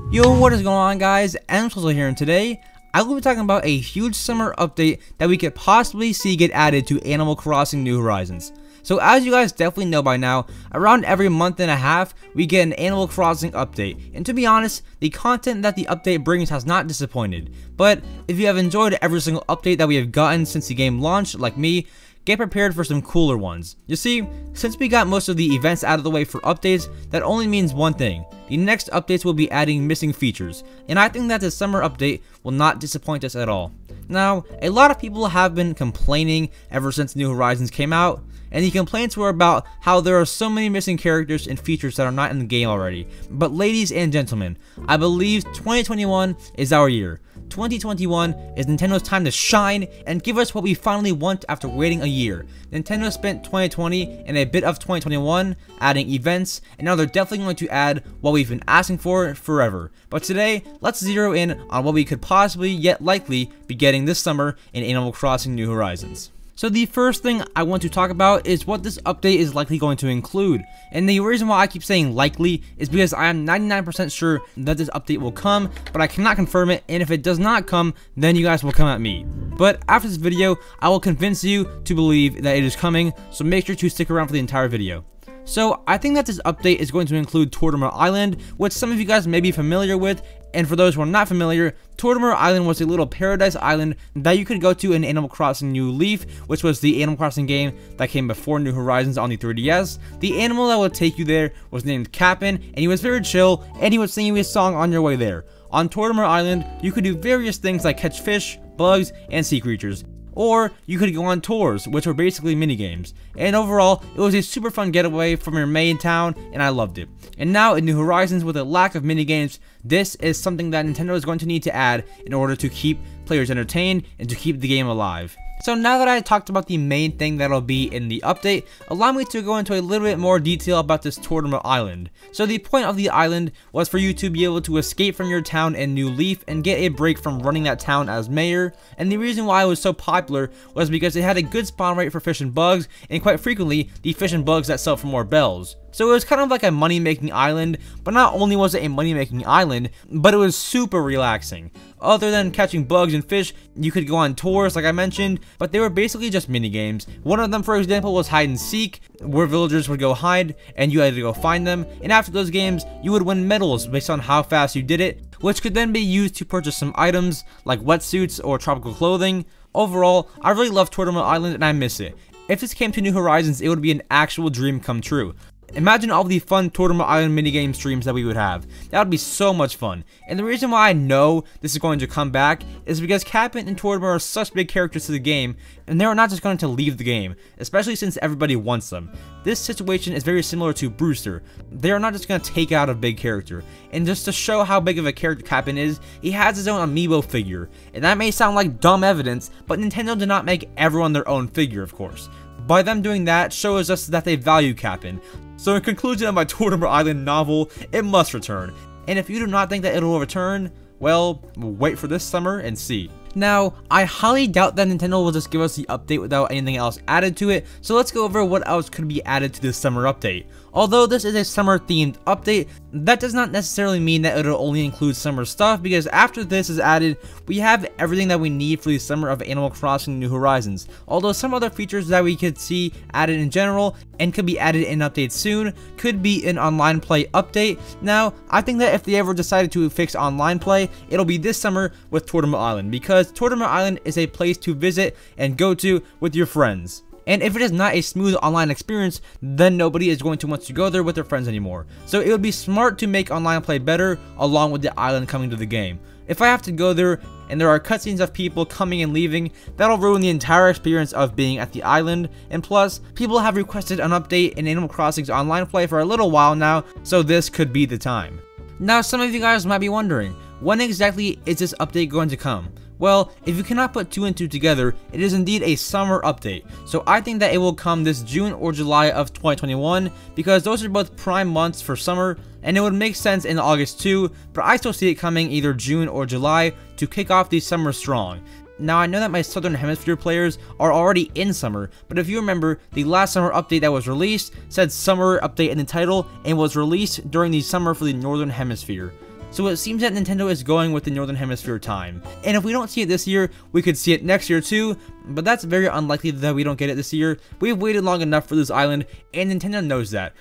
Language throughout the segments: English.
Yo, what is going on, guys? EmSwizzle here, and today I will be talking about a huge summer update that we could possibly see get added to Animal Crossing New Horizons. So as you guys definitely know by now, around every month and a half, we get an Animal Crossing update. And to be honest, the content that the update brings has not disappointed. But if you have enjoyed every single update that we have gotten since the game launched, like me, get prepared for some cooler ones. You see, since we got most of the events out of the way for updates, that only means one thing. The next updates will be adding missing features, and I think that the summer update will not disappoint us at all. Now, a lot of people have been complaining ever since New Horizons came out, and the complaints were about how there are so many missing characters and features that are not in the game already. But ladies and gentlemen, I believe 2021 is our year. 2021 is Nintendo's time to shine and give us what we finally want after waiting a year. Nintendo spent 2020 and a bit of 2021 adding events, and now they're definitely going to add what we've been asking for forever. But today, let's zero in on what we could possibly yet likely be getting this summer in Animal Crossing New Horizons. So the first thing I want to talk about is what this update is likely going to include. And the reason why I keep saying likely is because I am 99% sure that this update will come, but I cannot confirm it, and if it does not come, then you guys will come at me. But after this video, I will convince you to believe that it is coming, so make sure to stick around for the entire video. So I think that this update is going to include Tortimer Island, which some of you guys may be familiar with, and for those who are not familiar, Tortimer Island was a little paradise island that you could go to in Animal Crossing New Leaf, which was the Animal Crossing game that came before New Horizons on the 3DS. The animal that would take you there was named Kapp'n, and he was very chill, and he would sing you a song on your way there. On Tortimer Island, you could do various things like catch fish, bugs, and sea creatures. Or you could go on tours, which were basically minigames. And overall, it was a super fun getaway from your main town, and I loved it. And now in New Horizons, with a lack of minigames, this is something that Nintendo is going to need to add in order to keep players entertained and to keep the game alive. So now that I talked about the main thing that'll be in the update, allow me to go into a little bit more detail about this Tortimer Island. So the point of the island was for you to be able to escape from your town in New Leaf and get a break from running that town as mayor. And the reason why it was so popular was because it had a good spawn rate for fish and bugs, and quite frequently the fish and bugs that sell for more bells. So it was kind of like a money-making island, but not only was it a money-making island, but it was super relaxing. Other than catching bugs and fish, you could go on tours like I mentioned, but they were basically just mini-games. One of them, for example, was hide and seek, where villagers would go hide and you had to go find them, and after those games, you would win medals based on how fast you did it, which could then be used to purchase some items like wetsuits or tropical clothing. Overall, I really love Tortimer Island and I miss it. If this came to New Horizons, it would be an actual dream come true. Imagine all the fun Tortimer Island minigame streams that we would have. That would be so much fun. And the reason why I know this is going to come back is because Capn and Tortimer are such big characters to the game, and they are not just going to leave the game, especially since everybody wants them. This situation is very similar to Brewster. They are not just going to take out a big character. And just to show how big of a character Capn is, he has his own amiibo figure. And that may sound like dumb evidence, but Nintendo did not make everyone their own figure, of course. By them doing that shows us that they value Capn. So in conclusion of my Tortimer Island novel, it must return. And if you do not think that it will return, well, wait for this summer and see. Now, I highly doubt that Nintendo will just give us the update without anything else added to it, so let's go over what else could be added to this summer update. Although this is a summer themed update, that does not necessarily mean that it'll only include summer stuff, because after this is added, we have everything that we need for the summer of Animal Crossing New Horizons. Although some other features that we could see added in general and could be added in updates soon could be an online play update. Now, I think that if they ever decided to fix online play, it'll be this summer with Tortimer Island, because Tortimer Island is a place to visit and go to with your friends. And if it is not a smooth online experience, then nobody is going to want to go there with their friends anymore. So it would be smart to make online play better along with the island coming to the game. If I have to go there and there are cutscenes of people coming and leaving, that'll ruin the entire experience of being at the island. And plus, people have requested an update in Animal Crossing's online play for a little while now, so this could be the time. Now, some of you guys might be wondering, when exactly is this update going to come? Well, if you cannot put two and two together, it is indeed a summer update. So I think that it will come this June or July of 2021, because those are both prime months for summer, and it would make sense in August too, but I still see it coming either June or July to kick off the summer strong. Now, I know that my Southern Hemisphere players are already in summer, but if you remember, the last summer update that was released said summer update in the title and was released during the summer for the Northern Hemisphere. so it seems that Nintendo is going with the Northern Hemisphere time. And if we don't see it this year, we could see it next year too, but that's very unlikely that we don't get it this year. We've waited long enough for this island, and Nintendo knows that.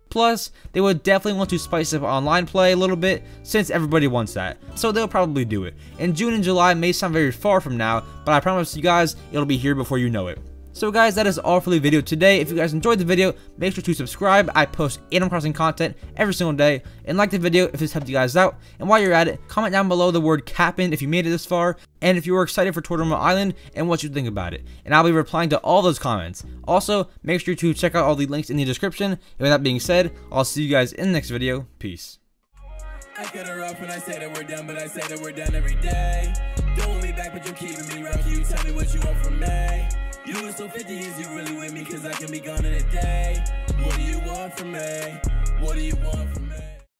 Plus, they would definitely want to spice up online play a little bit, since everybody wants that, so they'll probably do it. And June and July may sound very far from now, but I promise you guys, it'll be here before you know it. So guys, that is all for the video today. If you guys enjoyed the video, make sure to subscribe. I post Animal Crossing content every single day, and like the video if this helped you guys out. And while you're at it, comment down below the word Kapp'n if you made it this far, and if you were excited for Tortimer Island and what you think about it. And I'll be replying to all those comments. Also, make sure to check out all the links in the description. And with that being said, I'll see you guys in the next video. Peace. I cut her off when I say that we're done, but I say that we're done every day. Don't want me back, but you're keeping me rough. You tell me what you want from me. You was so 50, is you really with me? Cause I can be gone in a day. What do you want from me? What do you want from me?